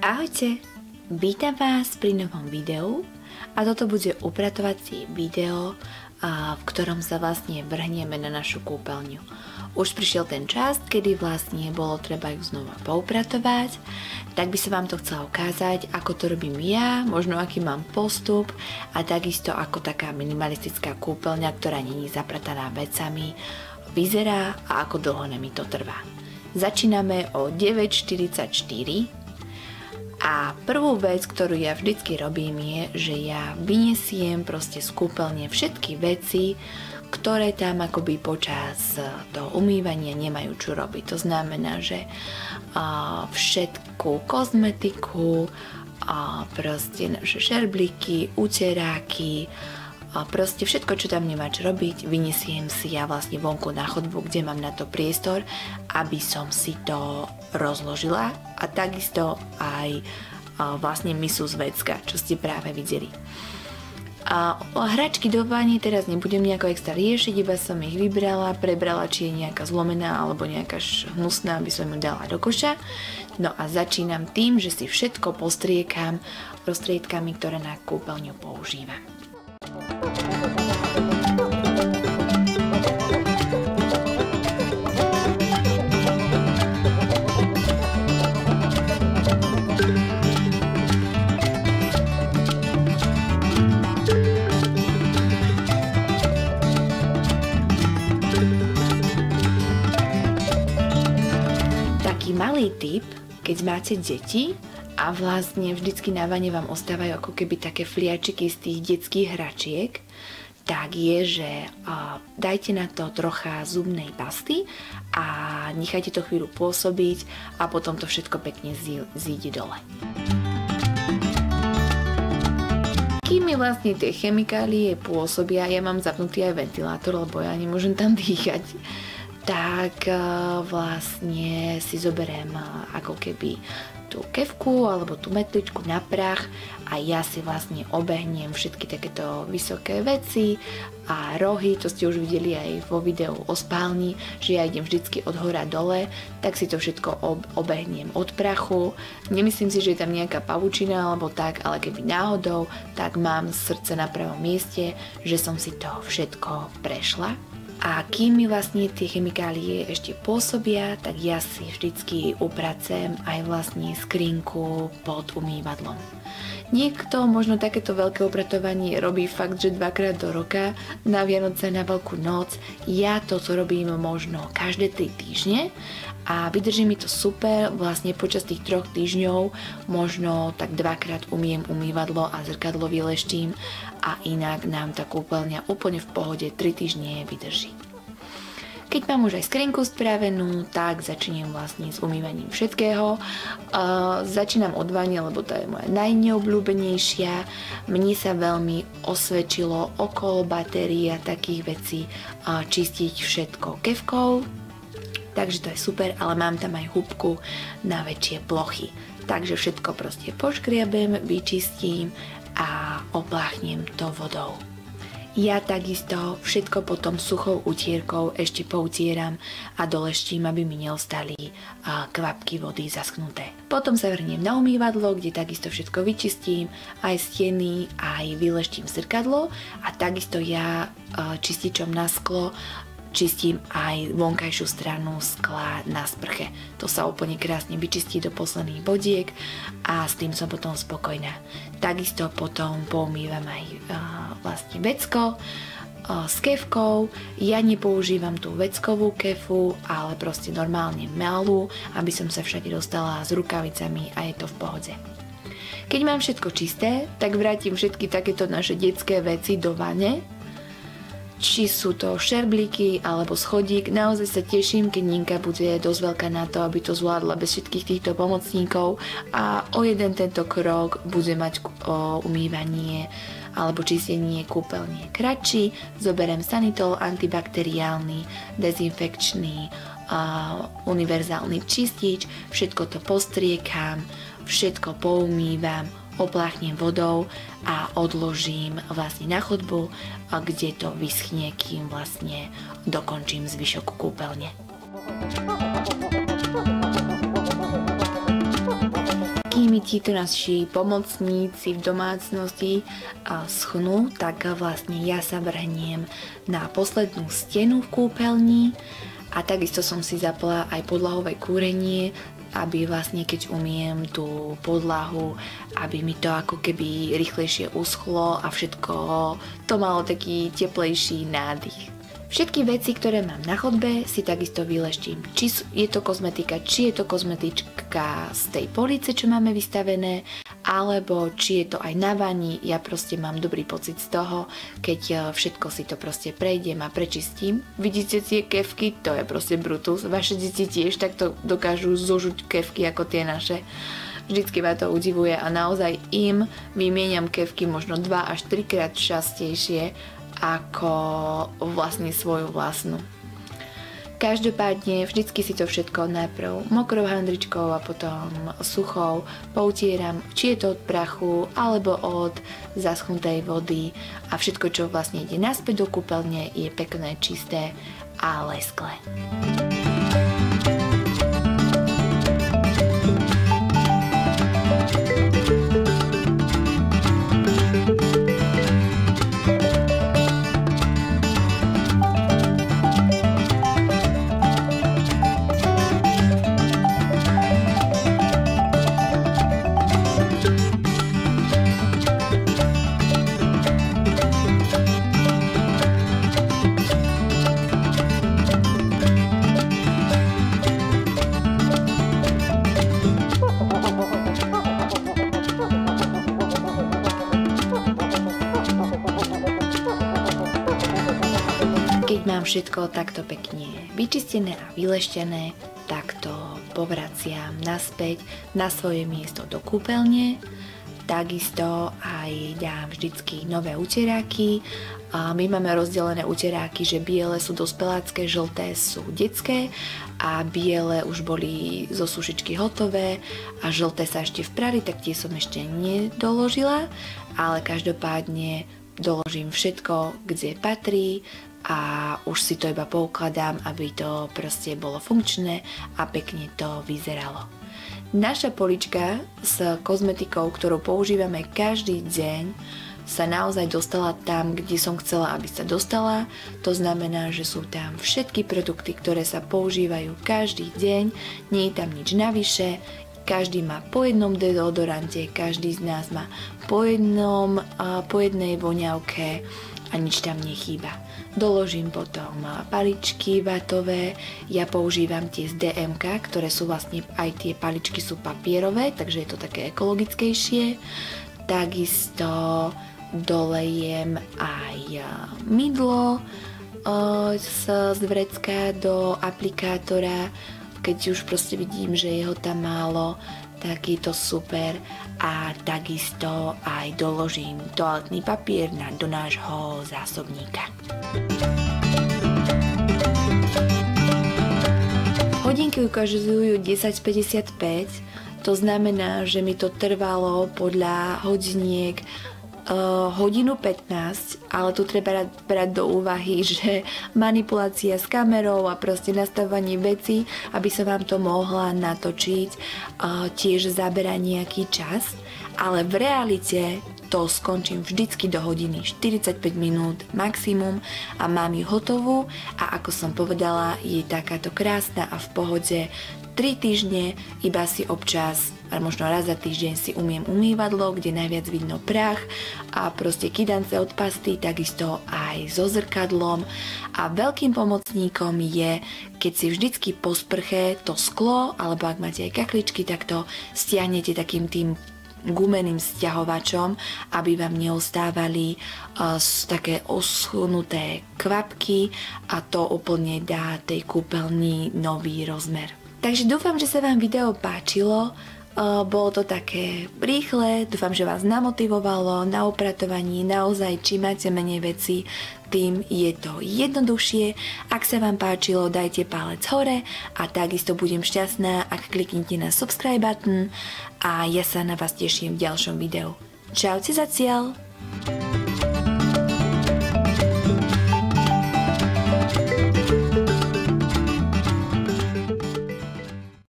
Ahojte, vítam vás pri novom videu a toto bude upratovacie video, v ktorom sa vlastne vrhneme na našu kúpeľňu. Už prišiel ten čas, kedy vlastne bolo treba ju znova poupratovať, tak by som vám to chcela ukázať, ako to robím ja, možno aký mám postup a takisto ako taká minimalistická kúpeľňa, ktorá nie je zaprataná vecami, vyzerá a ako dlho mi to trvá. Začíname o 9:44 a prvú vec, ktorú ja vždycky robím je, že ja vyniesiem proste z kúpeľne všetky veci, ktoré tam akoby počas toho umývania nemajú čo robiť. To znamená, že všetku kozmetiku, proste naše šerblíky, uteráky, proste všetko, čo tam nemá čo robiť, vyniesiem si ja vlastne vonku na chodbu, kde mám na to priestor, aby som si to rozložila a takisto aj vlastne misu z vecka, čo ste práve videli. Hračky do vani teraz nebudem nejako extra riešiť, iba som ich vybrala, prebrala, či je nejaká zlomená alebo nejaká hnusná, aby som ju dala do koša. No a začínam tým, že si všetko postriekam prostriedkami, ktoré na kúpeľňu používam. Malý tip, keď máte deti a vlastne vždycky na vane vám ostávajú ako keby také fliačiky z tých detských hračiek, tak je, že dajte na to trocha zubnej pasty a nechajte to chvíľu pôsobiť a potom to všetko pekne zíde dole. Kým mi vlastne tie chemikálie pôsobia, ja mám zapnutý aj ventilátor, lebo ja nemôžem tam dýchať, tak vlastne si zoberiem ako keby tú kefku alebo tú metličku na prach a ja si vlastne obehnem všetky takéto vysoké veci a rohy, to ste už videli aj vo videu o spálni, že ja idem vždycky od hora dole, tak si to všetko obehnem od prachu. Nemyslím si, že je tam nejaká pavučina alebo tak, ale keby náhodou, tak mám srdce na pravom mieste, že som si to všetko prešla. A kým mi vlastne tie chemikálie ešte pôsobia, tak ja si vždycky upracem aj vlastne skrinku pod umývadlom. Niekto možno takéto veľké upratovanie robí fakt, že 2-krát do roka, na Vianoce, na Veľkú noc. Ja toto robím možno každé 3 týždne a vydrží mi to super, vlastne počas tých 3 týždňov možno tak 2-krát umiem umývadlo a zrkadlo vyleštím a inak nám tá kúpeľňa úplne v pohode 3 týždne vydrží. Keď mám už aj skrinku spravenú, tak začínam vlastne s umývaním všetkého. Začínam od vane, lebo to je moja najneobľúbenejšia. Mne sa veľmi osvedčilo okolo batérií a takých vecí čistiť všetko kefkou. Takže to je super, ale mám tam aj húbku na väčšie plochy. Takže všetko proste poškriabem, vyčistím a opláchnem to vodou. Ja takisto všetko potom suchou utierkou ešte poutieram a doleštím, aby mi neostali kvapky vody zaschnuté. Potom sa vrhnem na umývadlo, kde takisto všetko vyčistím, aj steny, aj vyleštím zrkadlo a takisto ja čističom na sklo čistím aj vonkajšiu stranu skla na sprche. To sa úplne krásne vyčistí do posledných bodiek a s tým som potom spokojná. Takisto potom poumývam aj vlastne vecko s kefkou. Ja nepoužívam tú veckovú kefu, ale proste normálne malú, aby som sa všade dostala s rukavicami a je to v pohode. Keď mám všetko čisté, tak vrátim všetky takéto naše detské veci do vane. Či sú to šerblíky alebo schodík, naozaj sa teším, keď Ninka bude dosť veľká na to, aby to zvládla bez všetkých týchto pomocníkov a o jeden tento krok bude mať umývanie alebo čistenie kúpeľne kratší. Zoberiem Sanitol antibakteriálny, dezinfekčný, univerzálny čistič, všetko to postriekam, všetko poumývam, opláchnem vodou a odložím vlastne na chodbu, kde to vyschne, kým vlastne dokončím zvyšok kúpeľne. Kým mi títo naši pomocníci v domácnosti schnú, tak vlastne ja sa vrhnem na poslednú stenu v kúpeľni a takisto som si zapla aj podlahové kúrenie, aby vlastne keď umiem tú podlahu, aby mi to ako keby rýchlejšie uschlo a všetko to malo taký teplejší nádych. Všetky veci, ktoré mám na chodbe, si takisto vyleštím. Či je to kozmetika, či je to kozmetička z tej police, čo máme vystavené, alebo či je to aj na vani. Ja proste mám dobrý pocit z toho, keď všetko si to proste prejdem a prečistím. Vidíte tie kefky? To je proste brutus. Vaše deti tiež takto dokážu zožuť kefky ako tie naše. Vždycky ma to udivuje a naozaj im vymieňam kefky možno 2 až 3 krát častejšie ako vlastne svoju vlastnú. Každopádne vždycky si to všetko najprv mokrou handričkou a potom suchou poutieram, či je to od prachu alebo od zaschnutej vody a všetko, čo vlastne ide naspäť do kúpeľne, je pekné, čisté a lesklé. Keď mám všetko takto pekne vyčistené a vyleštené, tak to povraciam naspäť na svoje miesto do kúpeľne. Takisto aj dám vždycky nové uteráky. My máme rozdelené uteráky, že biele sú dospelácké, žlté sú detské a biele už boli zo sušičky hotové a žlté sa ešte vprali, tak tie som ešte nedoložila, ale každopádne doložím všetko, kde patrí a už si to iba poukladám, aby to proste bolo funkčné a pekne to vyzeralo. Naša polička s kozmetikou, ktorú používame každý deň, sa naozaj dostala tam, kde som chcela, aby sa dostala. To znamená, že sú tam všetky produkty, ktoré sa používajú každý deň, nie je tam nič navyše. Každý má po jednom deodorante, každý z nás má po jednej voňavke a nič tam nechýba. Doložím potom paličky vatové, ja používam tie z DMK, ktoré sú vlastne, aj tie paličky sú papierové, takže je to také ekologickejšie. Takisto dolejem aj mydlo z vrecka do aplikátora, keď už proste vidím, že je ho tam málo, tak je to super a takisto aj doložím toaletný papier do nášho zásobníka. Hodinky ukazujú 10:55, to znamená, že mi to trvalo podľa hodiniek hodinu 15, ale tu treba brať do úvahy, že manipulácia s kamerou a proste nastavovanie vecí, aby som vám to mohla natočiť, tiež zabera nejaký čas, ale v realite to skončím vždycky do hodiny 45 minút maximum a mám ju hotovú a ako som povedala, je takáto krásna a v pohode 3 týždne, iba si občas, a možno raz za týždeň si umiem umývadlo, kde najviac vidno prach a proste kydance od pasty, takisto aj so zrkadlom. A veľkým pomocníkom je, keď si vždycky po sprche to sklo, alebo ak máte aj kakličky, tak to stiahnete takým tým gumeným sťahovačom, aby vám neostávali také oschnuté kvapky a to úplne dá tej kúpeľni nový rozmer. Takže dúfam, že sa vám video páčilo. Bolo to také rýchle, dúfam, že vás namotivovalo na upratovaní. Naozaj, čím máte menej veci, tým je to jednoduchšie. Ak sa vám páčilo, dajte palec hore a takisto budem šťastná, ak kliknete na subscribe button a ja sa na vás teším v ďalšom videu. Čaute zatiaľ!